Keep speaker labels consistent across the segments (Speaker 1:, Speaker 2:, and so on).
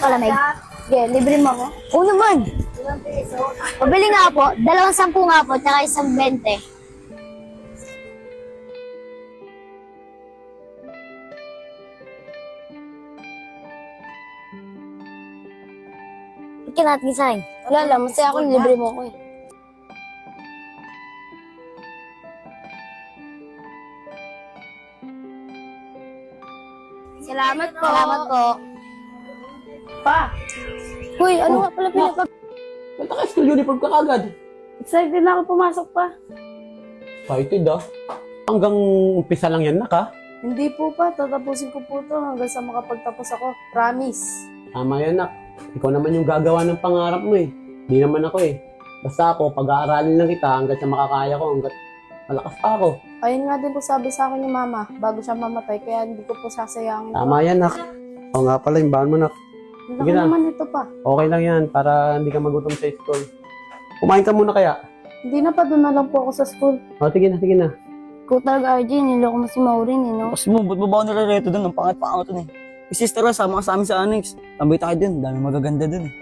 Speaker 1: palamig. Sige, libre mo ako. Oo naman. Pabili nga po, 2.10 nga po, tsaka 1.20. Ba't ka natin sa'yo? Wala lang, masaya ako libre mo ako eh. Salamat po. Salamat po.
Speaker 2: Pa!
Speaker 1: Uy, ano nga pala pinapag...
Speaker 2: Ba't naka-school uniform ka kagad?
Speaker 3: Excited na ako pumasok pa.
Speaker 2: Excited ah. Hanggang umpisa lang yan, naka.
Speaker 3: Hindi po pa, tatapusin ko po to hanggang sa makapagtapos ako. Promise.
Speaker 2: Tama yan, nak. Ikaw naman yung gagawa ng pangarap mo eh. Hindi naman ako eh. Basta ako, pag-aaralin lang kita hanggat sa makakaya ko, hanggat malakas pa ako.
Speaker 3: Ayun nga din po sabi sa akin ni mama, bago siya mamatay, kaya hindi ko po sasayangin.
Speaker 2: Tama yan, nak. Oo nga pala, yung bahan mo, nak.
Speaker 3: Laki
Speaker 2: Sige na.
Speaker 3: naman ito pa.
Speaker 2: Okay lang yan, para hindi ka magutom sa school. Kumain ka muna kaya?
Speaker 3: Hindi na pa, doon na lang po ako sa school.
Speaker 2: O, sige na, sige na.
Speaker 1: Ikaw talaga, RJ, niloko mo si Maureen eh, no?
Speaker 4: Tapos mo, ba't mo ba ako nare-reto dun? Ang pangat-pangat dun eh. Yung sister ko, sama ka sa amin sa Annex. Tambay tayo dun, dami magaganda dun eh.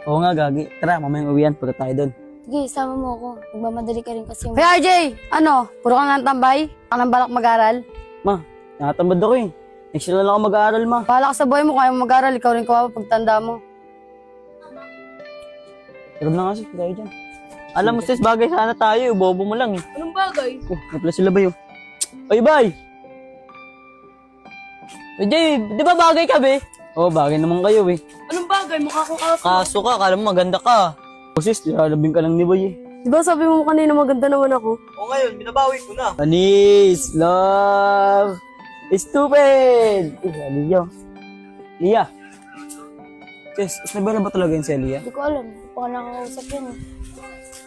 Speaker 4: Oo nga, Gagi. Tara, mamayang uwian, punta tayo dun.
Speaker 1: Sige, sama mo ako. Magmamadali ka rin kasi.
Speaker 3: Hey RJ, ano? Puro ka nang tambay? Ka nang balak mag-aral?
Speaker 4: Ma, nakatambad ako eh. Next year na lang ako mag-aaral, ma.
Speaker 3: Bahala ka sa buhay mo, kaya mo mag-aral, ikaw rin kawawa pagtanda mo.
Speaker 4: Hirap na kasi, tayo dyan. Alam mo, sis, bagay sana tayo. Bobo mo lang eh.
Speaker 3: Anong bagay?
Speaker 4: Oh, may pala sila Bay oh. Oy, Bay! Oy, Jay, di ba bagay ka, be? Oo, bagay naman kayo eh.
Speaker 3: Anong bagay? Mukha ko
Speaker 4: Kaso ka, kala mo maganda ka. O sis, lalabing ka lang ni Boy eh.
Speaker 3: Di ba sabi mo kanina maganda naman ako?
Speaker 4: O ngayon, binabawi ko na. Anis, love, stupid! Lia. Lia. Sis, na ba talaga yun si Lia?
Speaker 1: Hindi ko alam. Hindi ko nakakausap yun eh.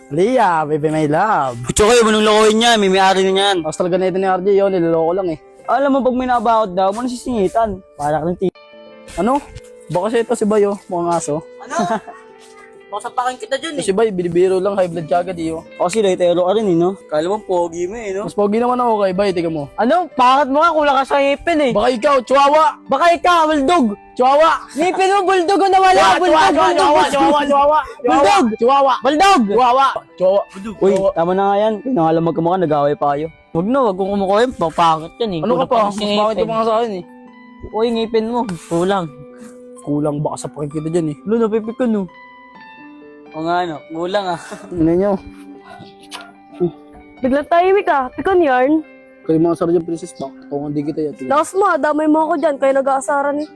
Speaker 4: Lia, baby my love. Kutso kayo, manong lokohin niya, may may-ari na niyan.
Speaker 2: Tapos talaga na ito ni RJ, yun, niloloko lang eh.
Speaker 4: Alam mo, pag may nabahot daw, mo nasisingitan. Para ka ng
Speaker 2: Ano? Baka siya ito si Bayo, mukhang aso.
Speaker 4: Ano? Masapakin kita dyan
Speaker 2: Si Bay, binibiro lang, high blood kagad iyo.
Speaker 4: Kasi latero ka rin eh, no? Kala mo, pogi mo eh, no?
Speaker 2: Mas pogi naman ako kay Bay, tika mo.
Speaker 4: Ano? Pangat mo nga, kulang ka sa ngipin eh.
Speaker 2: Baka ikaw, chihuahua!
Speaker 4: Baka ikaw, bulldog!
Speaker 2: Chihuahua!
Speaker 4: Ngipin mo, bulldog na wala! Bulldog!
Speaker 2: Chihuahua!
Speaker 4: Bulldog!
Speaker 2: Chihuahua!
Speaker 4: Bulldog!
Speaker 2: Chihuahua! Chihuahua!
Speaker 4: Uy, tama na nga yan. Pinangalan magkamukha, nag-away pa kayo. Huwag na, wag kong kumukuha yun. Papakit yan eh.
Speaker 2: Ano ka
Speaker 4: Kulang
Speaker 2: pa?
Speaker 4: kasi
Speaker 2: Mas bakit
Speaker 4: ngipin.
Speaker 2: yung mga sa akin eh?
Speaker 4: Uy, ngipin mo. Kulang.
Speaker 2: Kulang baka sa pakikita dyan eh.
Speaker 4: Lo, napipik ka no. O nga no, kulang ah.
Speaker 2: Ano nyo?
Speaker 3: Biglang tahimik ka, pikon yarn.
Speaker 2: Kayo mga sarjan princess ba? Kung hindi kita yan.
Speaker 3: Lakas mo, damay mo ako dyan, kaya nag-aasaran eh.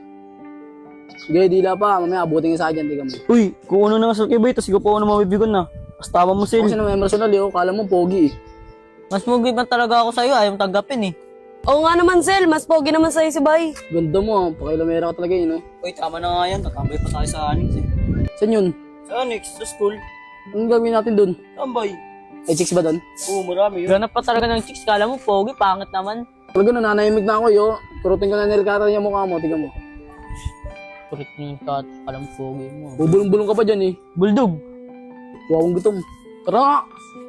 Speaker 2: Sige, dila pa. Mamaya abutin ka sa akin, tika mo.
Speaker 4: Uy, kung ano na nga sa kibay, tapos ikaw pa ano mabibigon na. Tapos tama mo
Speaker 2: Kasi
Speaker 4: sil.
Speaker 2: na may personal eh, kala mo pogi eh.
Speaker 4: Mas mugiban talaga ako sa'yo, ayaw tanggapin eh.
Speaker 3: Oo nga naman, Sel, mas pogi naman sa'yo si Bay.
Speaker 2: Ganda mo ah, pakilamera ka talaga eh, no?
Speaker 4: Uy, tama na nga yan, tatambay pa tayo sa Annex eh.
Speaker 2: Saan yun?
Speaker 4: Sa Annex, sa school.
Speaker 2: Anong gagawin natin dun?
Speaker 4: Tambay.
Speaker 2: Ay, chicks ba dun?
Speaker 4: Oo, marami yun. Ganap pa talaga ng chicks, kala mo, pogi, pangit naman.
Speaker 2: Talaga nananahimik na ako yo. Turutin ko na nilkata niya mukha mo, tika mo.
Speaker 4: Kurit niyo yung kat, alam pogi mo.
Speaker 2: Bubulong-bulong ka pa dyan eh.
Speaker 4: Bulldog.
Speaker 2: Chihuahuang gutom. Tara nga!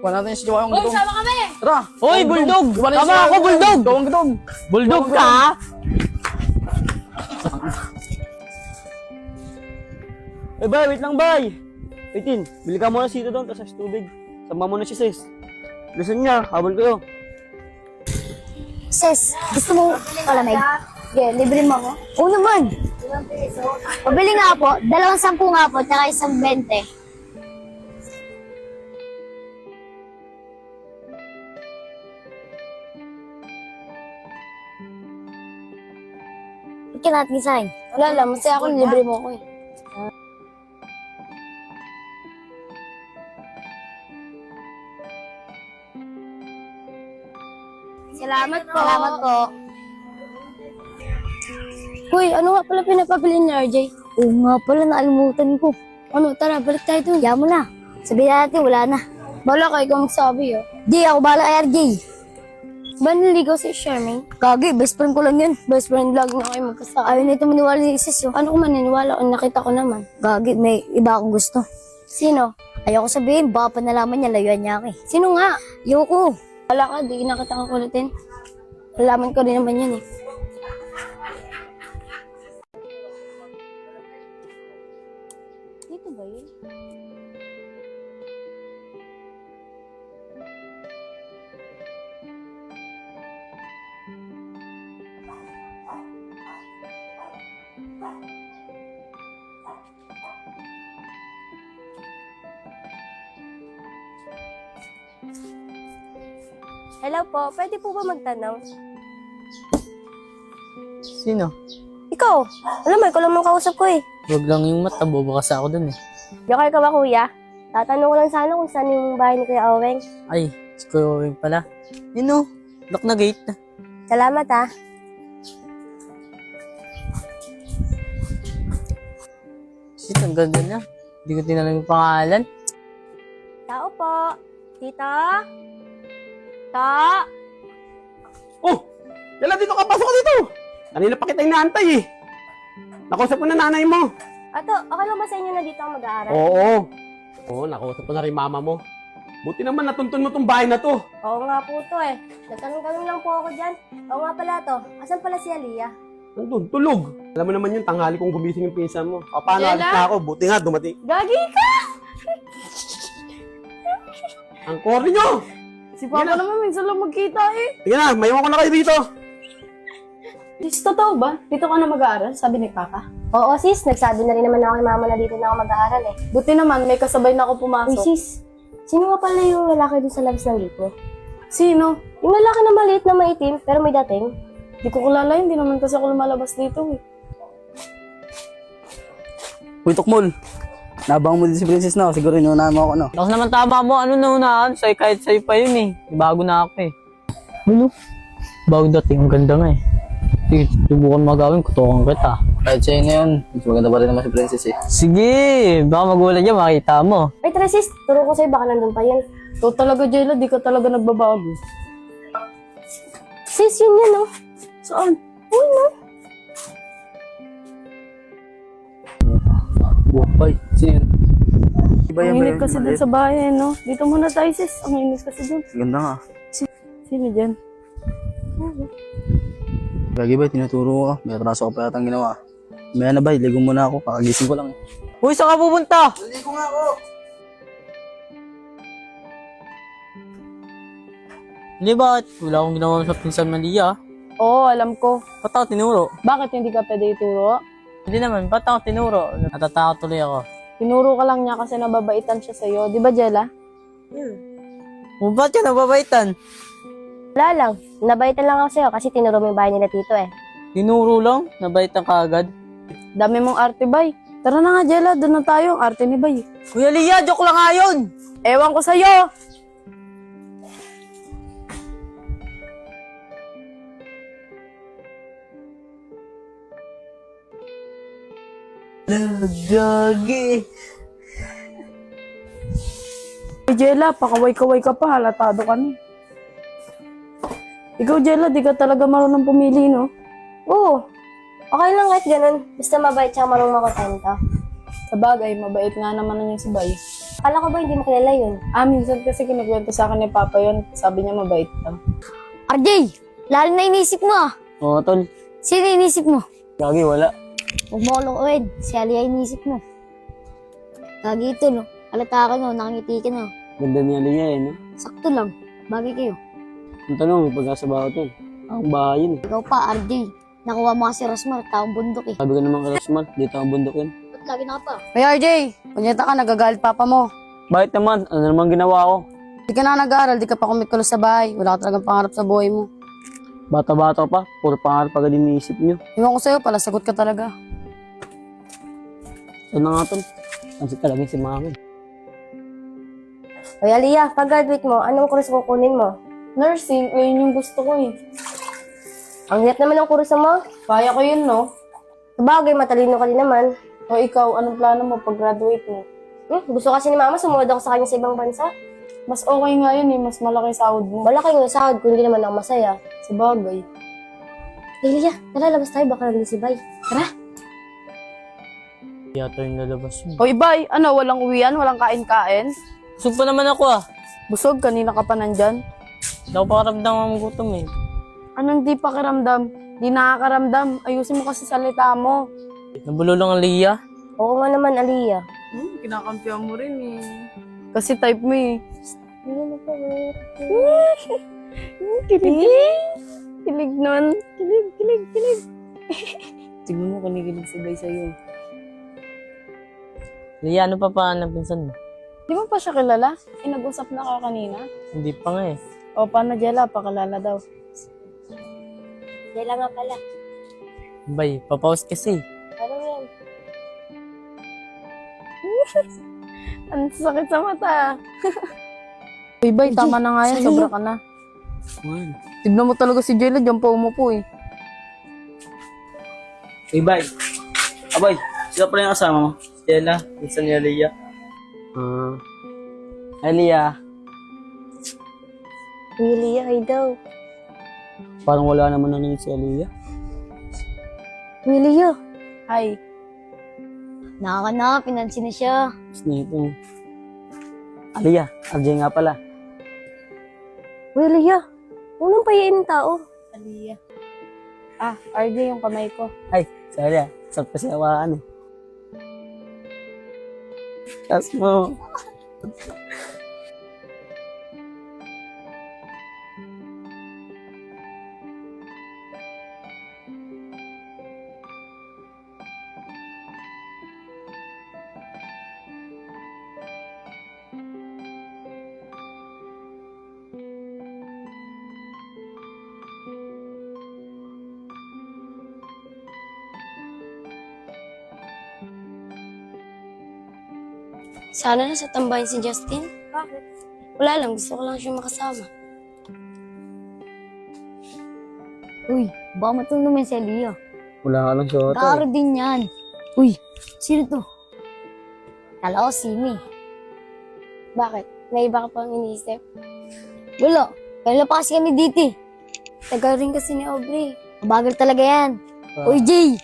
Speaker 2: Kuha natin si Chihuahuang gutom.
Speaker 3: sama kami!
Speaker 2: Tara!
Speaker 4: Hoy,
Speaker 2: Chihuahuang
Speaker 4: bulldog!
Speaker 2: gutom. Iba na yung
Speaker 4: Tama ako,
Speaker 2: Chihuahuang
Speaker 4: bulldog!
Speaker 2: Chihuahuang gutom!
Speaker 4: Bulldog ka? Eh, bay, wait lang, bay. Waitin, bili ka muna sito doon, tapos tubig. Sama mo na si sis. Gusto niya, habol kayo.
Speaker 1: Sis, gusto mo palamig? Sige, libre mo ako. Oo naman. Pabili nga po, 2.10 nga po, tsaka 1.20. Ba't ka natin sa'yo? Wala lang, masaya ako, libre mo ako eh. Salamat po. Salamat po. Uy, ano nga pala pinapabili ni RJ? Oo nga pala, naalimutan ko. Ano, tara, balik tayo dun. Kaya mo na. Sabihin natin, wala na. Bala ka, ikaw magsabi, oh. Di, ako bala kay RJ. Ba naligaw si Charmaine? Kagi, best friend ko lang yun. Best friend vlog na kayo magkasama. Ayaw na ito maniwala ni Isis, oh. Ano ko maniniwala kung nakita ko naman? Gagi, may iba akong gusto. Sino? Ayoko sabihin, baka pa nalaman niya, layuan niya ako eh. Sino nga? Ayoko. Wala ka, di na kita kulitin. Alaman ko rin naman yun eh. Dito ba yun? Hello po, pwede po ba magtanong?
Speaker 4: Sino?
Speaker 1: Ikaw, alam mo, ikaw lang ang kausap ko eh.
Speaker 4: Huwag lang yung mata, bobo kasi ako dun eh.
Speaker 1: Joker ka ba kuya? Tatanong ko lang sana kung saan yung bahay ni Kuya Oweng.
Speaker 4: Ay, si Kuya Owing pala. Yun o, lock na gate na.
Speaker 1: Salamat ah.
Speaker 4: Shit, ang ganda niya. Hindi ko tinalang yung pangalan.
Speaker 1: Tao po. Tita? Ta?
Speaker 2: Oh! Yala, dito ka! Pasok ka dito! Kanina pa kita inaantay eh. Nakausap ko na nanay mo.
Speaker 1: Ato, okay lang ba sa inyo na dito ako mag-aaral?
Speaker 2: Oo. Oo, nakausap ko na rin mama mo. Buti naman natuntun mo tong bahay na to.
Speaker 1: Oo nga po to eh. Nagtanong-tanong lang po ako dyan. Oo nga pala to. Asan pala si Aliyah?
Speaker 2: Nandun, tulog. Alam mo naman yung tanghali kong gumising yung pinsan mo. O, paano alis na ako? Buti nga, dumating.
Speaker 1: Gagi ka!
Speaker 2: Ang corny nyo!
Speaker 3: Si Papa naman minsan lang magkita eh.
Speaker 2: Tingnan na, maiwan ko na kayo dito.
Speaker 3: Sis, totoo ba? Dito ka na mag-aaral, sabi ni Papa.
Speaker 1: Oo sis, nagsabi na rin naman ako kay mama na dito na ako mag-aaral eh.
Speaker 3: Buti naman, may kasabay na ako
Speaker 1: Uy
Speaker 3: pumasok.
Speaker 1: sis, sino nga pala yung lalaki dun sa labas ng gate mo?
Speaker 3: Sino?
Speaker 1: Yung lalaki na maliit na maitim, pero may dating.
Speaker 3: Di ko kilala yun, di naman kasi ako lumalabas dito eh.
Speaker 4: Uy, Tukmol. Nabang mo din si Princess na. Siguro inunahan mo ako, no? Tapos naman tama mo. Ano naunahan? Sa'yo kahit sa'yo pa yun eh. Bago na ako eh. Ano? Bago dating. Ang ganda nga eh. Sige, subukan magawin. Kutukan kita. Kahit sa'yo na yun. Mas maganda pa rin naman si Princess eh. Sige! Baka magulat niya. Makita mo.
Speaker 1: Ay tara sis, turo ko sa'yo baka nandun pa yun.
Speaker 3: Ito talaga, Jayla, di ka talaga nagbabago.
Speaker 1: Sis, yun yan oh.
Speaker 3: Saan?
Speaker 1: Uy no.
Speaker 4: Buhay. Sino yun?
Speaker 3: Ang init kasi dun sa bahay, no? Dito muna tayo, sis. Ang init kasi dun.
Speaker 4: Ganda nga.
Speaker 3: Sino dyan?
Speaker 4: Gagi ba, tinuturo ka. May atraso ka pa yata ang ginawa. Maya na ba, ligo muna ako. Kakagising ko lang eh. Uy, saan ka pupunta? Ligo nga ako. Hindi bakit? Wala akong ginawa sa pinsan Malia.
Speaker 3: Oo, alam ko.
Speaker 4: Ba't ako tinuro?
Speaker 3: Bakit hindi ka pwede ituro?
Speaker 4: Hindi naman, ba't ako tinuro? Natatakot tuloy ako.
Speaker 3: Tinuro ka lang niya kasi nababaitan siya sa'yo. Di ba, Jella?
Speaker 4: Ba't ka nababaitan?
Speaker 1: Wala lang, nabaitan lang ako sa'yo kasi tinuro mo yung bahay nila tito eh.
Speaker 4: Tinuro lang? Nabaitan ka agad?
Speaker 3: Dami mong arte, bay. Tara na nga, Jella. Doon na tayo. Ang arte ni bay.
Speaker 4: Kuya Lia, joke lang nga yun!
Speaker 3: Ewan ko sa'yo.
Speaker 4: Gagi!
Speaker 3: Hey, Jella, pakaway-kaway ka pa. Halatado ka na. Ikaw, Jella, di ka talaga marunong pumili, no?
Speaker 1: Oo, okay lang kahit ganun. Basta mabait siya marunong makontento.
Speaker 3: Sa bagay, mabait nga naman na niya si Bay.
Speaker 1: Akala ko ba hindi mo kilala yun?
Speaker 3: Minsan kasi kinukwento sa akin ni Papa yun. Sabi niya mabait daw.
Speaker 1: RJ, lalo na inisip mo ah.
Speaker 4: Oo, tol.
Speaker 1: Sino inisip mo?
Speaker 4: Gagi, wala.
Speaker 1: Huwag mo kulungin, si Aliyah inisip mo. Lagi ito no, alata ka no, nakangiti ka no.
Speaker 4: Ganda niya Lia eh, no?
Speaker 1: Sakto lang, bagay kayo.
Speaker 4: Ang tanong, may pag-asa ba ako to? Ang bahay yun eh.
Speaker 1: Ikaw pa, RJ. Nakuha mo kasi Rosmar, taong bundok eh.
Speaker 4: Sabi ko naman kay Rosmar, dito ang bundok yun.
Speaker 1: Ba't lagi na ka pa?
Speaker 3: May RJ, kunyata ka, nagagalit Papa mo.
Speaker 4: Bakit naman? Ano naman ginawa ko?
Speaker 3: Di ka na nag-aaral, di ka pa kumikulos sa bahay. Wala ka talagang pangarap sa buhay mo.
Speaker 4: Bata-bata pa, puro pangarap agad iniisip niyo.
Speaker 3: Iwan ko sa'yo, palasagot ka talaga.
Speaker 4: Ano nga tol? Kasi talaga si mami.
Speaker 1: Oy Aliyah, pag graduate mo, anong course kukunin mo?
Speaker 3: Nursing, ayun yung gusto ko eh.
Speaker 1: Ang hirap naman ng kurso mo.
Speaker 3: Kaya ko yun, no?
Speaker 1: Sabagay, matalino ka din naman.
Speaker 3: O ikaw, anong plano mo pag graduate mo?
Speaker 1: Gusto kasi ni mama, sumunod ako sa kanya sa ibang bansa.
Speaker 3: Mas okay nga yun eh, mas malaki sahod mo.
Speaker 1: Wala kayong sahod kung hindi naman ako masaya.
Speaker 3: Sa bagay.
Speaker 1: Aliyah, tara, labas tayo, baka nandun si Bay. Tara.
Speaker 4: Yata yung lalabas yun.
Speaker 3: O ibay, ano, walang uwian, walang kain-kain?
Speaker 4: Busog pa naman ako ah.
Speaker 3: Busog, kanina ka pa nandyan.
Speaker 4: Hindi ako pakaramdam ang gutom eh.
Speaker 3: Anong di pakiramdam? Di nakakaramdam. Ayusin mo kasi salita mo.
Speaker 4: Nabulo lang ang Lia.
Speaker 1: Oo nga naman, Aliyah.
Speaker 3: kinakampihan mo rin eh. Kasi type mo eh.
Speaker 1: Hindi na po.
Speaker 3: Kilig. Kilig nun. Kilig. Tignan mo, kinikilig si Bay sa'yo.
Speaker 4: Lia, ano pa ng pinsan mo?
Speaker 3: Di mo pa siya kilala? Nag-usap na ka kanina?
Speaker 4: Hindi pa nga eh.
Speaker 3: O, paano Jella? Pakilala daw.
Speaker 1: Dela nga pala.
Speaker 4: Bay, papaus kasi.
Speaker 1: Ano yan?
Speaker 3: Ang sakit sa mata. Uy, Bay, tama na nga yan.
Speaker 1: sa'yo.
Speaker 3: Sobra ka na.
Speaker 4: Man.
Speaker 3: Tignan mo talaga si Jella. Diyan pa umupo eh.
Speaker 5: Bay. Abay, sila pala yung kasama mo. Stella, minsan niya Leia.
Speaker 4: Ay, Lia.
Speaker 1: Willie, ay daw.
Speaker 2: Parang wala naman na si Aliyah.
Speaker 1: Willie,
Speaker 3: Hi.
Speaker 1: nakaka pinansin na siya.
Speaker 4: Tapos nito. Alia, RJ nga pala.
Speaker 1: Willie, unang payain ng tao.
Speaker 3: Aliyah. Ah, RJ yung kamay ko.
Speaker 4: Ay, sorry ah. Sarap kasi hawaan eh. Tas mo.
Speaker 1: Sana nasa tambahin si Justin. Bakit? Wala lang, gusto ko lang siya makasama. Uy, baka matulog naman si Aliyah.
Speaker 2: Wala ka lang suot.
Speaker 1: Kaaro din yan. Uy, sino to? Kala ko Simi. Bakit? May iba ka pang iniisip? Wala. Kailan pa kasi kami dito eh. Tagal rin kasi ni Aubrey. Mabagal talaga yan. Uy, Jay!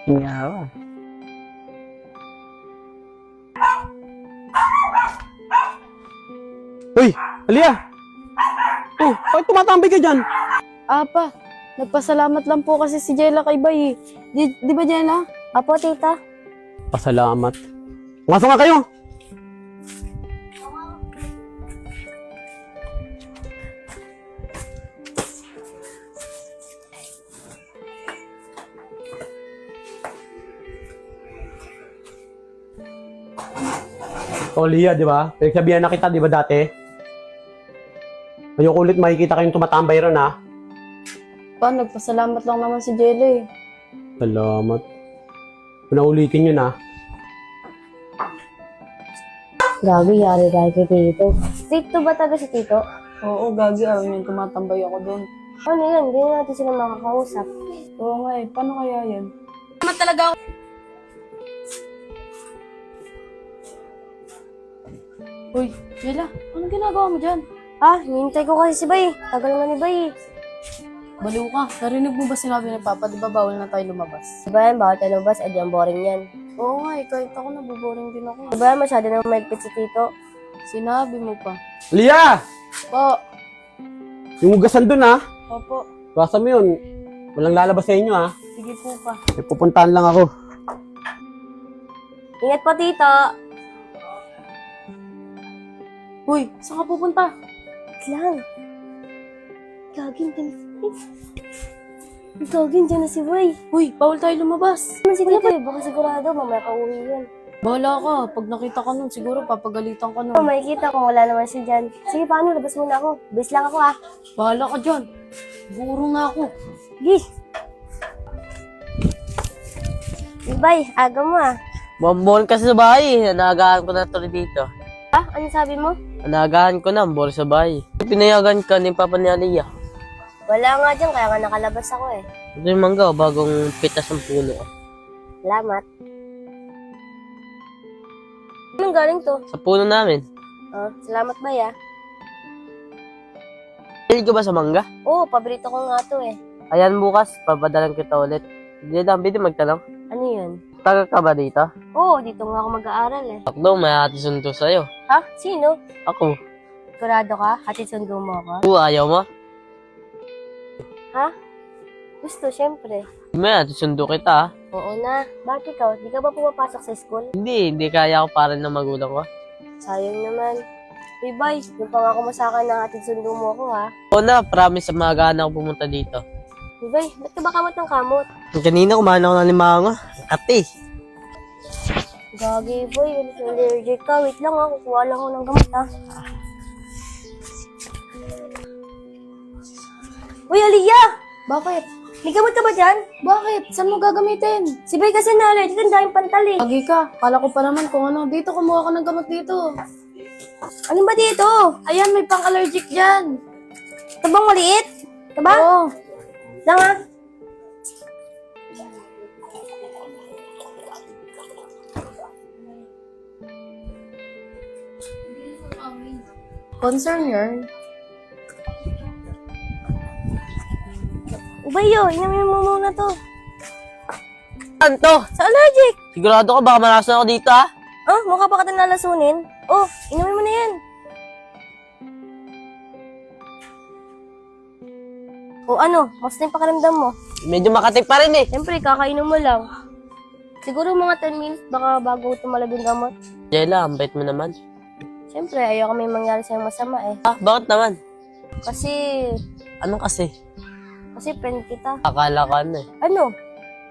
Speaker 4: Hingawa.
Speaker 2: Uy! Aliyah! Oh, bakit tumatambay ka dyan?
Speaker 3: Apa, nagpasalamat lang po kasi si Jella kay Bay eh. Di ba Jella?
Speaker 1: Apo, tita.
Speaker 2: Pasalamat. Pumasok nga kayo! O, Lia, di ba? Pinagsabihan na kita, di ba dati? Ayoko ulit makikita kayong tumatambay ron, ha?
Speaker 3: Pa, nagpasalamat lang naman si Jella eh.
Speaker 2: Salamat. Kung naulitin yun, ha?
Speaker 1: Grabe, yari kay Tito. Tito ba taga si Tito?
Speaker 3: Oo, gagi ah, yung tumatambay ako doon.
Speaker 1: Ano yan? Hindi na natin sila makakausap.
Speaker 3: Oo nga eh, paano kaya yan? Uy, Jella, anong ginagawa mo dyan?
Speaker 1: Ah, hinihintay ko kasi si Bay. Tagal nga ni Bay.
Speaker 3: Baliw ka, narinig mo ba sinabi ni Papa, di ba bawal na tayo lumabas?
Speaker 1: Diba yan? Bawal tayo lumabas. Adi ang boring yan.
Speaker 3: Oo nga eh, kahit ako nabuboring din ako.
Speaker 1: Diba yan? Masyado na mahigpit si Tito.
Speaker 3: Sinabi mo pa.
Speaker 2: Lia!
Speaker 3: Po,
Speaker 2: Yung ugasan dun, ha?
Speaker 3: opo,
Speaker 2: Basta mo yun. Walang lalabas sa inyo, ha?
Speaker 3: sige po pa.
Speaker 2: May pupuntahan lang ako.
Speaker 1: Ingat po, Tito.
Speaker 3: Uy, saan ka pupunta?
Speaker 1: Lang. Gagin dyan na si Bay. Gagin dyan na si Bay.
Speaker 3: Uy, bawal tayo lumabas.
Speaker 1: Ano si Tito eh? Baka sigurado mamaya pa uwi yun.
Speaker 3: Bahala ka, pag nakita ka nun, siguro papagalitan ka nun.
Speaker 1: Oh, makikita kung wala naman siya dyan. Sige, paano? Labas muna ako. Bis lang ako ah.
Speaker 3: Bahala ka dyan. Guro nga ako.
Speaker 1: Sige. Bay, aga mo ah.
Speaker 4: Bambol kasi sa bahay. Nagahan ko na tuloy dito.
Speaker 1: Ah, ano sabi mo?
Speaker 4: Nagahan ko na, bol sa bahay. Pinayagan ka ni Papa ni Aliyah.
Speaker 1: Wala nga dyan, kaya nga nakalabas ako eh.
Speaker 4: Ito yung mangga, bagong pitas ng puno.
Speaker 1: Salamat. Anong galing to?
Speaker 4: Sa puno namin.
Speaker 1: Oh, salamat Bay ah.
Speaker 4: Hilig ka ba sa mangga?
Speaker 1: Oo, paborito ko nga to eh.
Speaker 4: Ayan bukas, papadalan kita ulit. Hindi lang, pwede magtanong.
Speaker 1: Ano yun?
Speaker 4: Taga ka ba dito?
Speaker 1: Oo, dito nga ako mag-aaral eh.
Speaker 4: Takdo, may ati sundo sa'yo.
Speaker 1: Ha? Sino?
Speaker 4: Ako.
Speaker 1: Sigurado ka? Hatid sundo mo ako?
Speaker 4: Oo, ayaw mo?
Speaker 1: Ha? Gusto, syempre.
Speaker 4: May sundo kita, ah.
Speaker 1: Oo na. Bakit ikaw? Di ka ba pumapasok sa school?
Speaker 4: Hindi kaya ako para ng magulang ko.
Speaker 1: Sayang naman. Hey, boy, yung pangako mo sa akin na hatid sundo mo ako, ha?
Speaker 4: Oo na, promise sa mga ako pumunta dito.
Speaker 1: Hey, boy, ba't ka ba kamot ng kamot?
Speaker 4: Kanina kumain ako ng limango. Ate.
Speaker 1: Gagi, boy. Allergic ka. Wait lang, ha. Kukuha lang ako ng gamot, ha. Uy, Aliyah! Bakit? May gamot ka ba dyan? Bakit? Saan mo gagamitin? Si Bay kasi na-allergic. Ang daming pantal, eh.
Speaker 3: Lagi ka. Kala ko pa naman kung ano. Dito, kumuha ka ng gamot dito.
Speaker 1: Alin ba dito?
Speaker 3: Ayan, may pang-allergic dyan.
Speaker 1: Ito bang maliit? Ito ba?
Speaker 3: Oo.
Speaker 1: Lang, ha?
Speaker 3: Concern yarn.
Speaker 1: Ubayo, inamin mo muna to.
Speaker 4: Ano to?
Speaker 1: Sa allergic.
Speaker 4: Sigurado ka baka malasan ako dito, ah.
Speaker 1: Ah, mukha pa kita nalasunin. Oh, inumin mo na yan. O ano, mas na yung pakiramdam mo.
Speaker 4: Medyo makati pa rin, eh.
Speaker 1: Siyempre, kakainom mo lang. Siguro mga 10 minutes baka bago tumalab yung gamot.
Speaker 4: Jella, ang bait mo naman.
Speaker 1: Siyempre, ayoko may mangyari sa'yo masama eh.
Speaker 4: Ah, bakit naman?
Speaker 1: Kasi
Speaker 4: Anong kasi?
Speaker 1: friend kita.
Speaker 4: Akala ka ano, eh.
Speaker 1: Ano?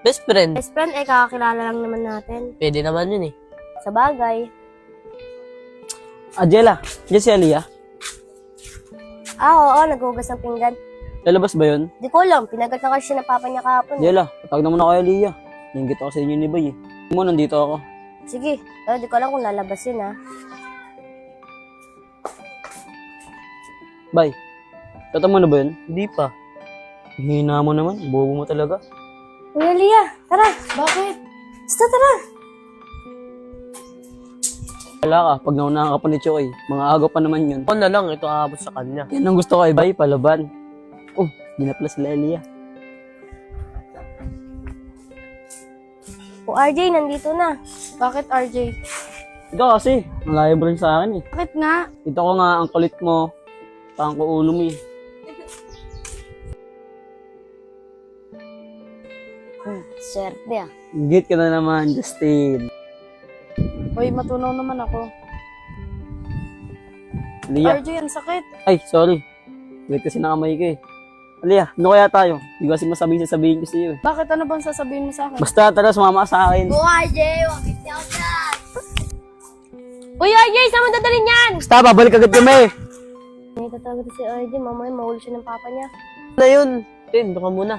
Speaker 4: Best friend.
Speaker 1: Best friend, kakakilala lang naman natin.
Speaker 4: Pwede naman yun, eh.
Speaker 1: Sa bagay.
Speaker 5: Jella, dyan si Aliyah.
Speaker 1: Oo, naghugas ng pinggan.
Speaker 5: Lalabas ba yun?
Speaker 1: Di ko alam, pinagat na kasi siya ng papa niya kahapon.
Speaker 5: Jella, patag na muna kay Aliyah. Nanggit ako sa inyo ni Bay, eh. Mo, nandito ako.
Speaker 1: Sige, pero di ko alam kung lalabas yun ha.
Speaker 5: Bay, tata mo na ba yun?
Speaker 4: Hindi pa.
Speaker 5: Hihina mo naman, bobo mo talaga.
Speaker 1: Uy, Aliyah, tara.
Speaker 3: Bakit?
Speaker 1: Basta tara.
Speaker 5: Wala ka, pag naunahan ka pa ni Choy, mga agaw pa naman yun.
Speaker 4: Ako na lang, ito aabot sa kanya.
Speaker 5: Yan ang gusto ko kay Bay, palaban. Oh, di na pala sila Aliyah.
Speaker 1: O RJ, nandito na.
Speaker 3: Bakit, RJ?
Speaker 5: Ikaw kasi, malayo mo rin sa akin eh.
Speaker 3: Bakit nga?
Speaker 5: Ito ko nga, ang kulit mo, parang ko ulo mo eh.
Speaker 1: Swerte ah.
Speaker 5: Git ka na naman, Justin.
Speaker 3: Hoy, matunaw naman ako.
Speaker 5: Aliyah,
Speaker 3: RJ, ang sakit.
Speaker 5: ay, sorry. Wait kasi nakamay ka eh. Aliyah, ano kaya tayo? Hindi ko kasi sasabihin ko sa iyo eh.
Speaker 3: Bakit ano bang sasabihin mo sa akin?
Speaker 5: Basta, tara, sumama ka sa akin.
Speaker 1: O RJ, wakit niya ako dyan. Uy RJ, saan mo dadalhin yan?
Speaker 5: Basta, babalik agad kami.
Speaker 1: May tatawag si RJ, mamaya mahuli siya ng papa niya.
Speaker 4: Ano yun? Tin, doon ka muna.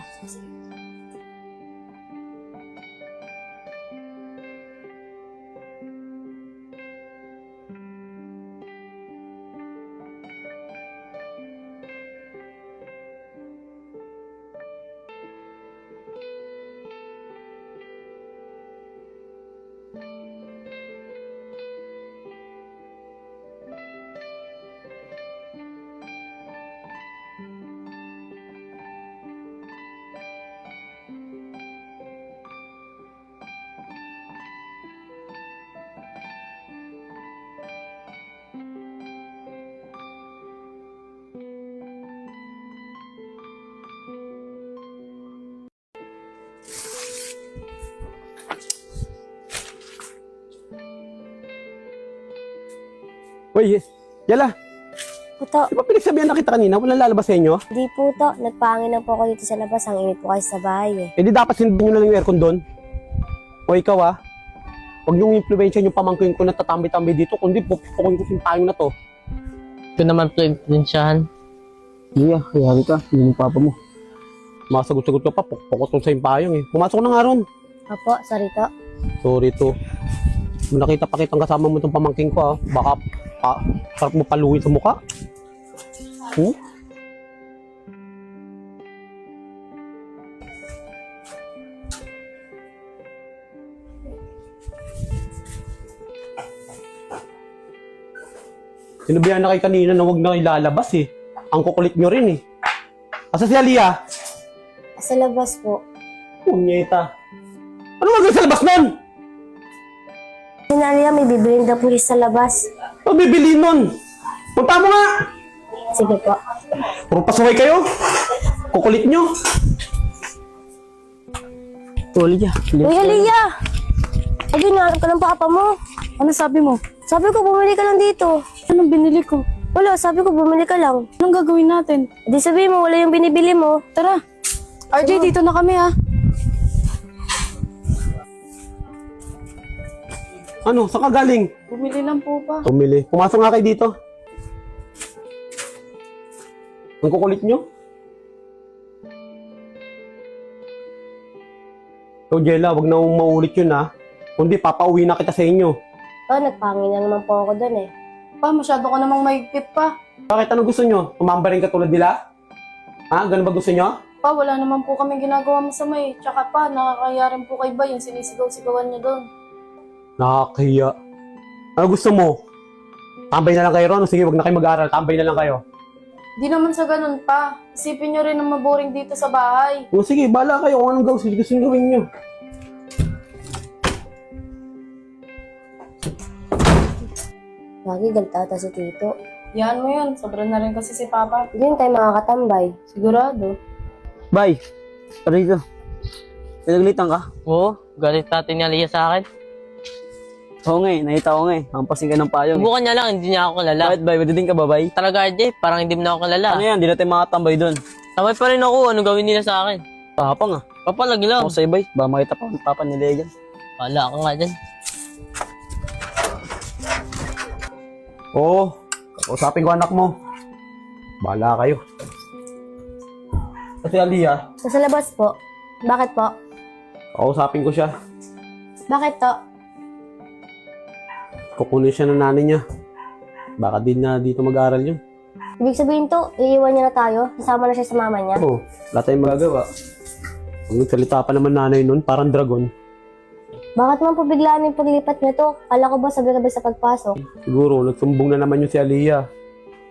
Speaker 2: Uy, Yala,
Speaker 1: Puto,
Speaker 2: di ba pinagsabihan na kita kanina? Walang lalabas sa inyo?
Speaker 1: di po to. Nagpangin lang po ako dito sa labas. Ang init po kasi sa bahay eh.
Speaker 2: Eh di dapat sindin nyo na lang yung aircon doon. O ikaw huwag niyong influensya yung pamangkin ko na tatambay-tambay dito, kundi pupukuin ko yung tayong na to.
Speaker 4: Ito naman ito influensyahan.
Speaker 5: Aliyah, hayari ka. Hindi yung papa mo.
Speaker 2: Masagot-sagot ka pa, pukpukot sa yung payong eh. Pumasok na nga ron.
Speaker 1: Apo, sorry to.
Speaker 2: Sorry to. Kung nakita pa kitang kasama mo itong pamangkin ko baka sarap mo paluin sa mukha. Sinabihan na kayo kanina na huwag na ilalabas eh. Ang kukulit nyo rin eh. Asa si Aliyah?
Speaker 1: Sa labas po.
Speaker 2: Punyeta. Ano wag sa labas nun?
Speaker 1: Sinali may bibilin daw po siya sa labas.
Speaker 2: Pabibili nun. Punta mo nga!
Speaker 1: Sige po.
Speaker 2: Puro pasaway kayo. Kukulit nyo.
Speaker 5: Tuloy niya.
Speaker 1: Uy, Aliyah! Ay, ginahanap ka ng papa mo.
Speaker 3: Ano sabi mo?
Speaker 1: Sabi ko, bumili ka lang dito.
Speaker 3: Anong binili ko?
Speaker 1: Wala, sabi ko, bumili ka lang.
Speaker 3: Anong gagawin natin?
Speaker 1: Di sabihin mo, wala yung binibili mo.
Speaker 3: Tara. RJ, dito na kami ha.
Speaker 2: Ano? Saan ka galing?
Speaker 3: Bumili lang po pa.
Speaker 2: Tumili. Pumasok nga kayo dito. Ang kukulit nyo. So, Jella, wag na mong maulit yun ha. Kundi papauwi na kita sa inyo.
Speaker 1: Oh, nagpangin na naman po ako doon eh.
Speaker 3: Pa, masyado ka namang mahigpit pa.
Speaker 2: Bakit ano gusto nyo? Tumamba rin katulad nila? Ha? Ganun ba gusto nyo?
Speaker 3: Pa, wala naman po kami ginagawa masama eh. Tsaka pa, nakakaya rin po kay Bay yung sinisigaw-sigawan niya doon.
Speaker 2: Nakakahiya. Ano gusto mo? Tambay na lang kayo ron. Sige, wag na kayo mag-aaral. Tambay na lang kayo.
Speaker 3: Di naman sa ganun pa. Isipin nyo rin na maboring dito sa bahay.
Speaker 2: O sige, bahala kayo kung anong gusto nyo gawin nyo.
Speaker 1: Lagi galtata si Tito.
Speaker 3: Yan mo yun. Sobra na rin kasi si Papa.
Speaker 1: Hindi yun tayo makakatambay.
Speaker 3: Sigurado.
Speaker 5: Bay, tara dito. Pinaglitan ka?
Speaker 4: Oo, galit natin ni Aliyah sa akin.
Speaker 5: Oo nga eh, nakita ko nga eh. Hampasin ka ng payong eh.
Speaker 4: Subukan niya lang, hindi niya ako kilala.
Speaker 5: Bakit bay, madudin ka ba bay?
Speaker 4: Talaga, RJ, parang hindi mo na ako kilala.
Speaker 5: Ano yan, di natin makatambay doon.
Speaker 4: Sabay pa rin ako, ano gawin nila sa akin?
Speaker 5: Tapang ah.
Speaker 4: Papalag lang.
Speaker 5: Ako sa'yo bay, ba makita pa ang papa ni Legan.
Speaker 4: Wala ako nga dyan.
Speaker 2: Oo, kausapin ko anak mo. Bahala kayo. Kasi Aliyah,
Speaker 1: Nasa labas po. Bakit po?
Speaker 2: kausapin ko siya.
Speaker 1: Bakit to?
Speaker 2: Kukunin siya ng nanay niya. Baka din na dito mag-aaral yun.
Speaker 1: Ibig sabihin to, iiwan niya na tayo. Kasama na siya sa mama niya.
Speaker 2: Oo, wala tayong magagawa. Ang salita pa naman nanay nun, parang dragon.
Speaker 1: Bakit man po biglaan yung paglipat niya to? Kala ko ba sabay-sabay sa pagpasok?
Speaker 2: Siguro, nagsumbong na naman yung si Aliyah.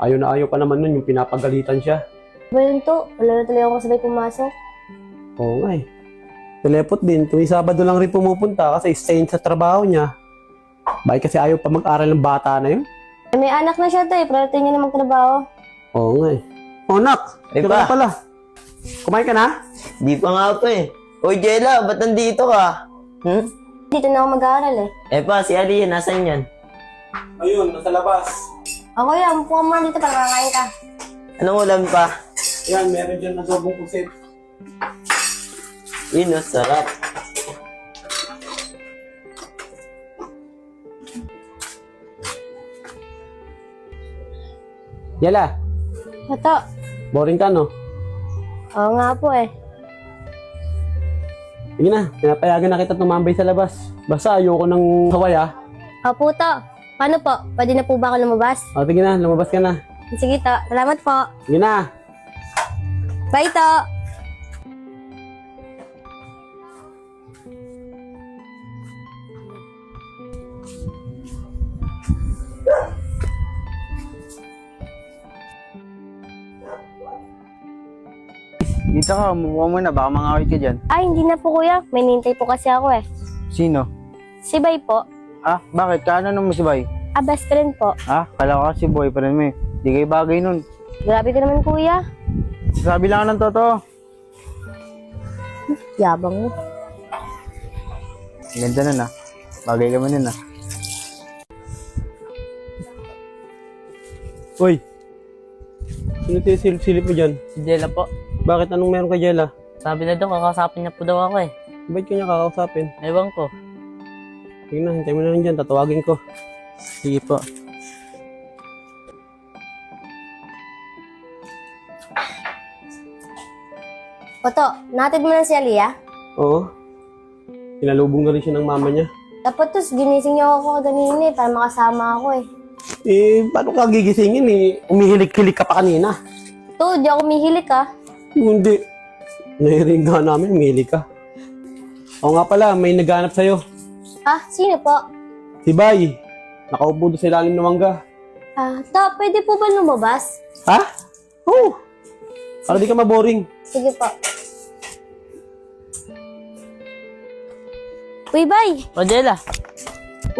Speaker 2: Ayaw na ayaw pa naman nun, yung pinapagalitan siya.
Speaker 1: Ba yun to? Wala na tuloy ako sabay pumasok.
Speaker 2: Oo nga eh. Teleport din, tuwing Sabado lang rin pumupunta kasi stay sa trabaho niya. Bakit kasi ayaw pa mag-aral ng bata na yun?
Speaker 1: Eh, may anak na siya to eh. Priority niya na magtrabaho.
Speaker 2: Oo nga eh. Oh, Nak!
Speaker 6: Ay,
Speaker 2: ito
Speaker 6: pa.
Speaker 2: ka pala. Kumain ka na?
Speaker 6: Di pa nga po eh. Uy, Jella, ba't nandito ka?
Speaker 1: Dito na ako mag-aaral eh.
Speaker 6: Eh pa, si Ali, nasan yan?
Speaker 2: Ayun, nasa labas.
Speaker 1: Ako yan, mupo ka muna dito para makakain ka.
Speaker 6: Anong ulam pa?
Speaker 2: Yan, meron dyan na sobong pusit.
Speaker 6: Yun, oh, sarap.
Speaker 2: Yala,
Speaker 1: Ito.
Speaker 2: boring ka no?
Speaker 1: Oo nga po eh.
Speaker 2: Sige na, pinapayagan na kita tumambay sa labas. Basta ayoko ng haway ah.
Speaker 1: Opo to. Paano po? Pwede na po ba ako lumabas?
Speaker 2: O, sige na, lumabas ka na.
Speaker 1: Sige to. Salamat po.
Speaker 2: Sige na.
Speaker 1: Bye to.
Speaker 5: Dito ka, umuha mo na, baka mangawit ka dyan.
Speaker 1: Ay, hindi na po kuya. May nintay po kasi ako eh.
Speaker 5: Sino?
Speaker 1: Si Bay po.
Speaker 5: Ah, bakit? Kaano mo si Bay?
Speaker 1: Ah, best friend po.
Speaker 5: Ah, kala ko kasi boyfriend mo eh. Di kayo bagay nun.
Speaker 1: Grabe ka naman kuya.
Speaker 5: Sabi lang ng totoo.
Speaker 1: Yabang mo.
Speaker 5: Ganda nun ah. Bagay ka man nun ah.
Speaker 2: Uy. Sino silip mo dyan?
Speaker 4: Si Jella po.
Speaker 2: Bakit anong meron kay Jella?
Speaker 4: Sabi na doon, kakasapin niya po daw ako eh.
Speaker 2: Ba't ko niya kakausapin?
Speaker 4: Ewan ko.
Speaker 2: Sige na, hintay mo na lang dyan. Tatawagin ko.
Speaker 4: Sige po.
Speaker 1: Oto, natid mo na si Aliyah?
Speaker 2: Oo. Pinalubong na rin siya ng mama niya.
Speaker 1: Dapat tos, ginising niyo ako kanina eh, para makasama ako eh.
Speaker 2: Eh, paano ka gigisingin eh? Umihilik-hilik ka pa kanina.
Speaker 1: To, di ako mihilik ah.
Speaker 2: Hindi. Nahiringga namin, umihilik ka. Oo nga pala, may naghanap sa'yo.
Speaker 1: Ah, sino po?
Speaker 2: Si Bay. Nakaupo doon sa ilalim ng mangga.
Speaker 1: Ah, to, pwede po ba lumabas?
Speaker 2: Ha? Oo. Para di ka maboring.
Speaker 1: Sige po. Uy, Bay!
Speaker 4: O Jella,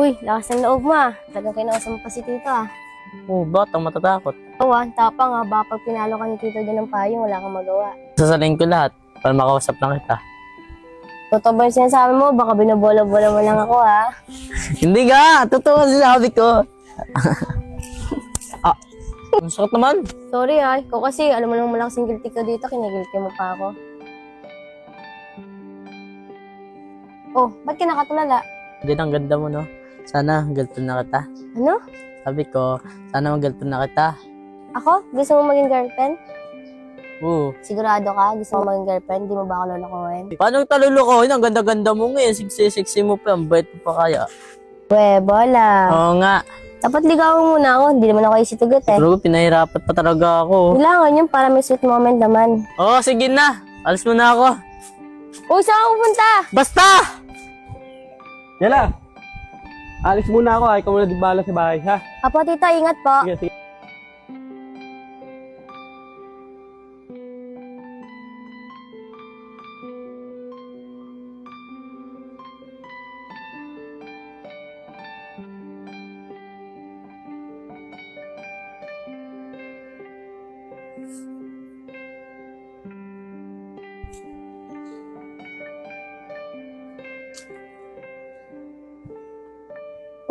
Speaker 1: Uy, lakas ng loob mo ah. Talagang kinausap mo pa si Tito ah.
Speaker 4: Oh, bakit ang matatakot?
Speaker 1: Oo ah, tapang ah, baka pag pinalo ka ni Tito dyan ng payong, wala kang magawa.
Speaker 4: Sasalin ko lahat para makausap lang kita.
Speaker 1: Totoo ba yung sinasabi mo? Baka binabola-bola mo lang ako ha.
Speaker 4: Hindi ka! Totoo sinabi ko! Ang sakit naman.
Speaker 1: Sorry ha, ikaw kasi alam mo lang malaking guilty ka dito, kinigilty mo pa ako. Oh, ba't ka nakatulala?
Speaker 4: Hindi, ang ganda mo, no? Sana girlfriend na kita.
Speaker 1: Ano?
Speaker 4: Sabi ko, sana mag-girlfriend na kita.
Speaker 1: Ako? Gusto mo maging girlfriend?
Speaker 4: Oo.
Speaker 1: Sigurado ka? Gusto mo maging girlfriend? Di mo ba ako lolokohin?
Speaker 4: Paano talulukohin? Ang ganda-ganda mo ngayon. Sexy mo pa. Ang bait mo pa kaya.
Speaker 1: We, bola.
Speaker 4: Oo nga.
Speaker 1: Dapat ligawan muna ako. Hindi naman ako isitugot eh.
Speaker 4: Pero pinahirapan pa talaga ako.
Speaker 1: Kailangan yun para may sweet moment naman.
Speaker 4: Oo, sige na. Alis mo na ako.
Speaker 1: Uy, saan ka pupunta?
Speaker 4: Basta!
Speaker 2: Jella! Alis muna ako, ikaw muna di bala sa bahay, ha?
Speaker 1: Apo, tita, ingat po.
Speaker 2: Sige, sige.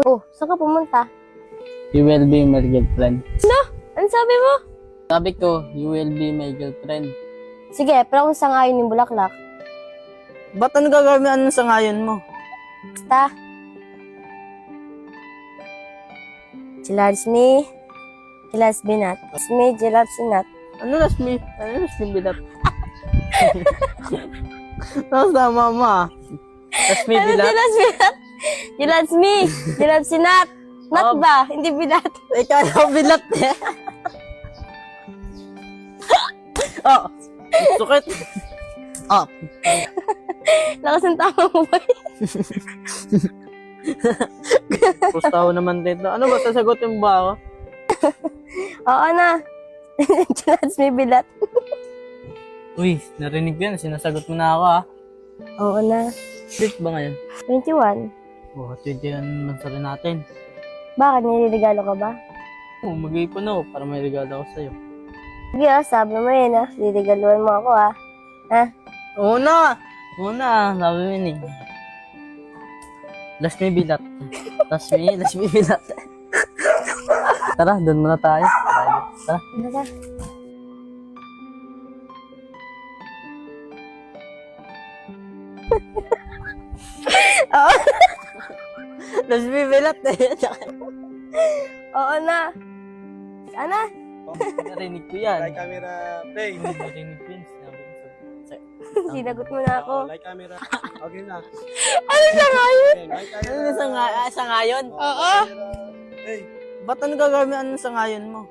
Speaker 1: Oh, saan ka pumunta?
Speaker 4: You will be my girlfriend.
Speaker 1: Ano sabi mo?
Speaker 4: Sabi ko, you will be my girlfriend.
Speaker 1: Sige, pero kung sangayon yung bulaklak.
Speaker 4: Ba't ano gagawin sa ngayon mo?
Speaker 1: Basta. Chilarsni. Chilarsbinat. Smi, chilarsinat.
Speaker 4: Ano Lasmi? Ano Lasmi bilat? Tapos tama mo ah. Lasmi bilat?
Speaker 1: Chilarsbinat? Chilarsmi. Chilarsinat. Nat ba? Hindi binat.
Speaker 4: Ikaw na bilat eh. Oh, sukit. Oh,
Speaker 1: Lakas ng tama mo ba?
Speaker 4: pustaw naman dito. Ano ba, sasagutin mo ba ako?
Speaker 1: Oo na. Chilarsmi bilat.
Speaker 4: Uy, narinig ko yan. Sinasagot mo na ako ah.
Speaker 1: Oo na.
Speaker 4: Sweet ba ngayon?
Speaker 1: 21.
Speaker 4: Oh, 21 naman sa rin natin.
Speaker 1: Bakit? Niliregalo ka ba?
Speaker 4: Oh, mag-iipon ako para may regalo ako sa'yo.
Speaker 1: Sige ah, sabi mo yun ah. Liligaluan mo ako ah. Ha?
Speaker 4: Oo na! Oo na, sabi mo yun eh. Lasmi bilat. Lasmi bilat. Tara, doon muna tayo. Tara.
Speaker 1: Ano ka? Oo.
Speaker 4: Lasmi bilat eh.
Speaker 1: Oo na. Sana?
Speaker 4: Narinig ko yan.
Speaker 2: Like camera, play.
Speaker 4: Narinig ko yun. Sinabi ko
Speaker 1: Sinagot mo na ako.
Speaker 2: Like camera. Okay na.
Speaker 1: Ano siya ngayon?
Speaker 2: Okay, like camera.
Speaker 4: Ano sa ngayon?
Speaker 1: Oo.
Speaker 2: Hey.
Speaker 4: Ba't ano gagawin sa ngayon mo?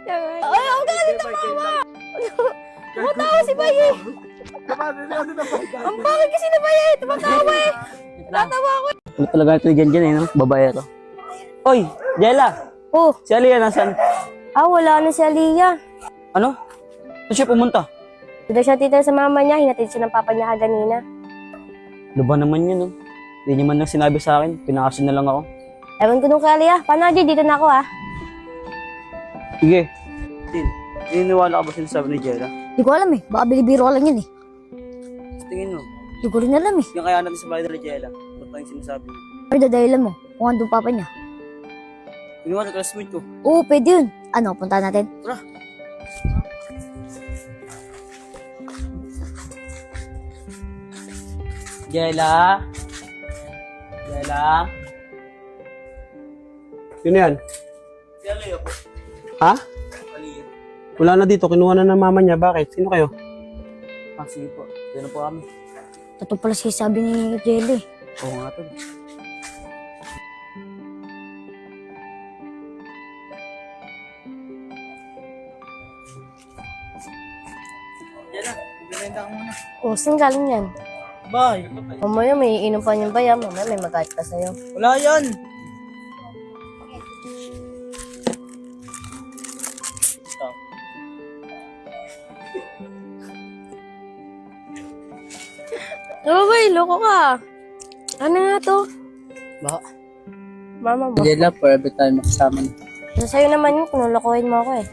Speaker 1: Ay, ang galit na mama! Tumatawa si Baye! Ang bakit kasi na Baye! Tumatawa eh! Tatawa ako eh!
Speaker 5: Ano talaga ito dyan eh, no? Babae ito. Oy, Jella!
Speaker 1: Oh,
Speaker 5: Si Aliyah nasan?
Speaker 1: wala na si Aliyah.
Speaker 5: Ano? Saan siya pumunta?
Speaker 1: Dito siya tita sa mama niya, hinatid siya ng papa niya kaganina.
Speaker 5: Ano ba naman yun, no? Hindi niya man lang sinabi sa akin. Pinakasin na lang ako.
Speaker 1: Ewan ko nung kay Aliyah. Paano Jay? Dito na ako ah.
Speaker 5: Sige. Tin, naniniwala ka ba sinasabi ni Jella?
Speaker 1: Hindi ko alam eh. Baka bilibiro lang yun eh.
Speaker 5: Sa tingin mo,
Speaker 1: Hindi ko rin alam eh.
Speaker 5: yung kaya natin sa bahay ni Jella. Ba't pa yung sinasabi niya?
Speaker 1: Pero dadahilan mo, kung andun papa niya.
Speaker 5: Piniwala classmate ko.
Speaker 1: Oo, pwede yun. Ano, punta natin?
Speaker 5: Tara. Jella? Jella?
Speaker 2: Sino yan?
Speaker 5: Si Aliyah po.
Speaker 2: Ha?
Speaker 5: Aliyah.
Speaker 2: Wala na dito, kinuha na ng mama niya. Bakit? Sino kayo?
Speaker 5: Ah, sige po. Diyan na po kami.
Speaker 1: Totoo pala sabi ni Jelly.
Speaker 5: Oo nga to. Jella, ibenta ka muna.
Speaker 1: Oh, saan galing yan?
Speaker 5: Bye.
Speaker 1: Mamaya may inom pa niyang bayan. Mamaya may magalit pa sa'yo.
Speaker 5: Wala yan.
Speaker 1: Oh, bay, loko ka. Ano nga to?
Speaker 4: Baka.
Speaker 1: Mama mo.
Speaker 4: Jella, forever tayo makasama na.
Speaker 1: Sa'yo naman yun, kung lulukuhin mo ako eh.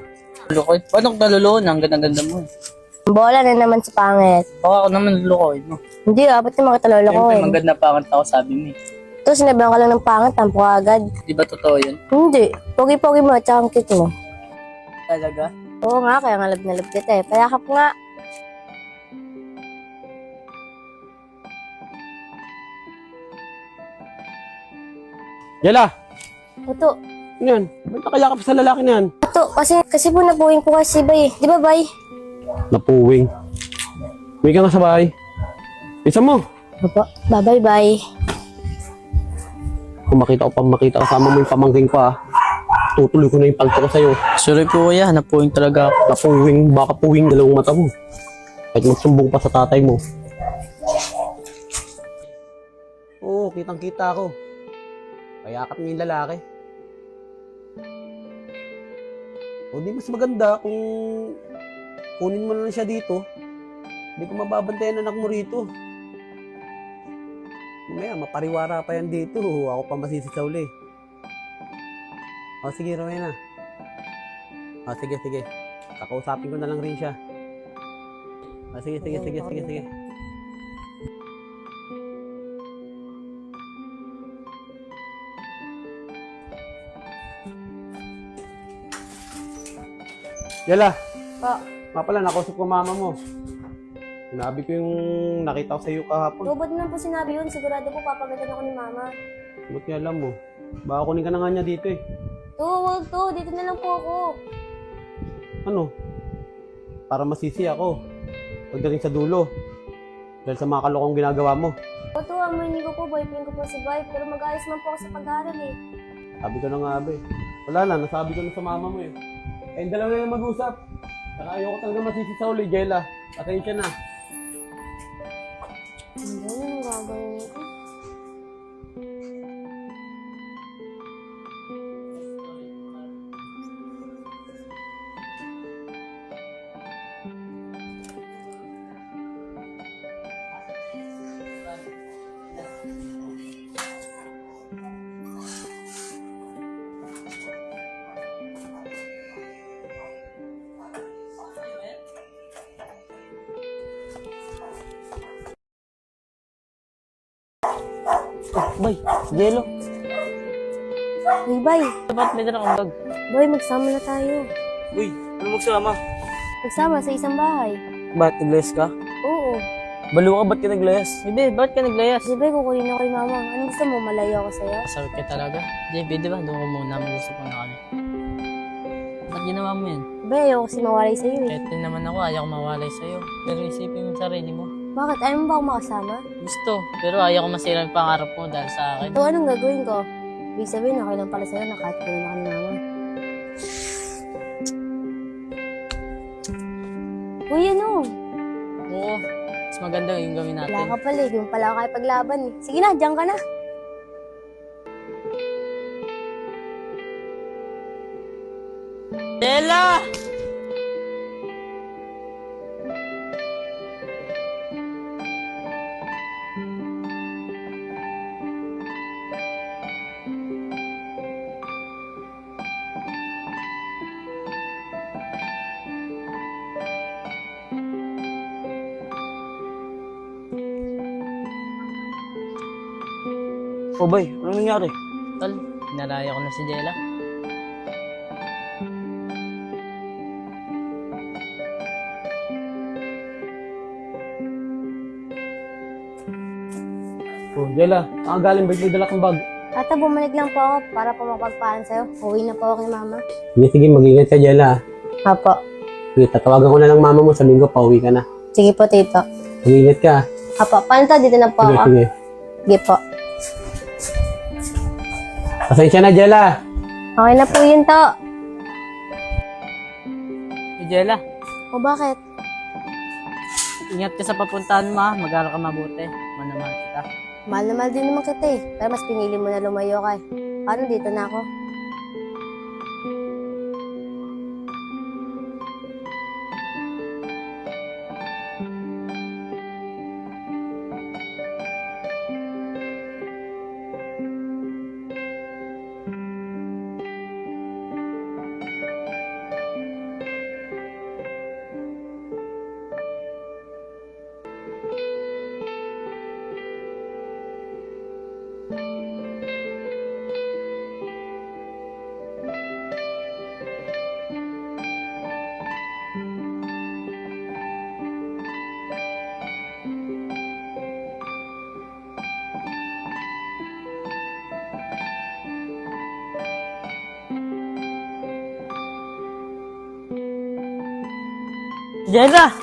Speaker 4: Lukoy. Paano kung naluluon? Ang ganda-ganda mo.
Speaker 1: Bola na naman sa pangit.
Speaker 4: Baka ako naman lulukoy mo.
Speaker 1: Hindi ba't naman kita
Speaker 4: Siyempre,
Speaker 1: lulukuhin?
Speaker 4: maganda pangit ako sabi mo eh.
Speaker 1: Ito, sinabihan ka lang ng pangit, tampo ka agad.
Speaker 4: Di ba totoo yun?
Speaker 1: Hindi. Pogi-pogi mo at saka ang cute mo.
Speaker 4: Talaga?
Speaker 1: Oo nga, kaya nga love na love kita eh. Payakap nga.
Speaker 2: Jella!
Speaker 1: Ito,
Speaker 2: Ano yan? Ba't nakayakap sa lalaki na yan?
Speaker 1: ito, kasi po nabuhin ko kasi bay eh. Di ba bay?
Speaker 2: Napuwing. Uwi ka nga sa bahay. Isa mo.
Speaker 1: Opo. Bye bye.
Speaker 2: Kung makita kasama mo yung pamangking ko tutuloy ko na yung palto ko sa'yo.
Speaker 4: Sorry po kuya, napuwing talaga ako.
Speaker 2: Napuwing, baka puwing dalawang mata mo. Kahit magsumbong pa sa tatay mo. Oo, kitang-kita ako. Kayakap niya yung lalaki. O di mas maganda kung kunin mo na lang siya dito. Hindi ko mababantayan anak mo rito. Mamaya, mapariwara pa yan dito. Ako pa masisi sa uli. O sige, Rowena. O sige. Kakausapin ko na lang rin siya. O sige. Yala,
Speaker 1: Po.
Speaker 2: nga pala, nakausap ko mama mo. Sinabi ko yung nakita ko sa iyo kahapon.
Speaker 1: Ba't naman po sinabi yun? Sigurado po papagatan ako ni mama.
Speaker 2: Buti alam mo. Baka kunin ka na nga niya dito eh.
Speaker 1: Huwag to. Dito na lang po ako.
Speaker 2: Ano? Para masisi ako. Pagdating sa dulo. Dahil sa mga kalokong ginagawa mo.
Speaker 1: Ito, amoy ko po. Boyfriend ko po si Vibe. Pero mag-ayos man po ako sa pag-aaral eh.
Speaker 2: Sabi ko na nga abe. Wala na, nasabi ko na sa mama mo eh. Kayong dalawa na lang mag-usap. Saka ayoko talaga masisi sa uli, Jella. Pasensya na.
Speaker 1: Hindi, anong gagawin ko?
Speaker 5: Bay, Jello.
Speaker 1: Uy, Bay.
Speaker 4: Ba't may dala kang bag?
Speaker 1: Boy, magsama na tayo.
Speaker 5: Uy, ano magsama?
Speaker 1: Magsama sa isang bahay.
Speaker 5: Ba't naglayas ka?
Speaker 1: Oo.
Speaker 5: Balo ka, ba't ka naglayas?
Speaker 4: Bebe, ba't ka naglayas?
Speaker 1: Kasi Bay, kukunin ako kay mama. Anong gusto mo? Malayo ako sa'yo?
Speaker 4: Masarap ka talaga. JB, di ba? Doon ko muna. Mag-usap muna kami. Ba't ginawa mo yan?
Speaker 1: Bay, ayoko kasi mawalay sa'yo eh.
Speaker 4: Kahit din naman ako, ayaw ko mawalay sa'yo. Pero isipin mo yung sarili mo.
Speaker 1: Bakit? Ayaw mo ba ako makasama?
Speaker 4: Gusto. Pero ayaw ko masira yung pangarap mo dahil sa akin.
Speaker 1: So, anong gagawin ko? Ibig sabihin, okay lang pala sa'yo na kahit kunin ako ni mama. Uy, ano?
Speaker 4: Oo. Mas maganda yung gawin natin.
Speaker 1: Wala ka pala eh. Di mo pala ako kaya paglaban eh. Sige na, diyan ka na.
Speaker 4: Stella!
Speaker 5: Oh, bay, anong nangyari?
Speaker 4: Tol, naraya ko na si Jella.
Speaker 2: Oh, Jella, galing ba yung dala kang bag?
Speaker 1: Tata, bumalik lang po ako para po mapagpaan sa'yo. Uwi na po ako kay mama.
Speaker 2: Sige, mag-ingat ka, Jella.
Speaker 1: Apo.
Speaker 2: Sige, tatawagan ko na lang mama mo, sabihin ko, pauwi ka na.
Speaker 1: Sige po, tito.
Speaker 2: Mag-ingat ka.
Speaker 1: Apo, paano to? Dito na po ako.
Speaker 2: Sige.
Speaker 1: Sige po.
Speaker 2: Pasensya na, Jella.
Speaker 1: Okay na po yun to.
Speaker 4: Si Jella,
Speaker 1: O bakit?
Speaker 4: ingat ka sa papuntahan mo ha. Mag-aaral ka mabuti. Manamahal kita.
Speaker 1: Mahal na mahal din naman kita eh. Pero mas pinili mo na lumayo ka eh. Paano dito na ako?
Speaker 4: Jella!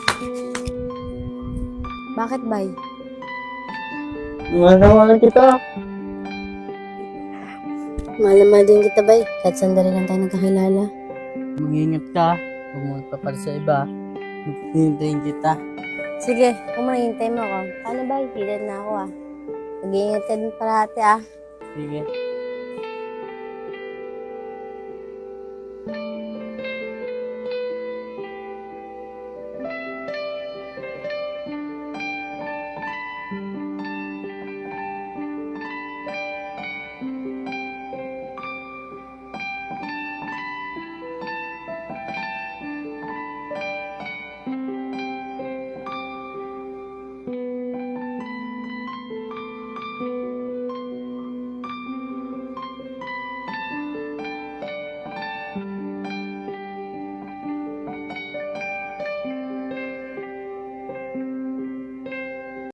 Speaker 1: Bakit, bay?
Speaker 5: Mahal kita.
Speaker 1: Mahal na mahal din kita, bay. Kahit sandali lang tayo nagkakilala.
Speaker 4: Mag-ingat ka. Huwag mo magpapal sa iba. Hintayin kita.
Speaker 1: Sige, kung mahintay mo ako. Paano, bay? Pilan na ako, ah. Mag-iingat ka din parati, ah.
Speaker 4: Sige.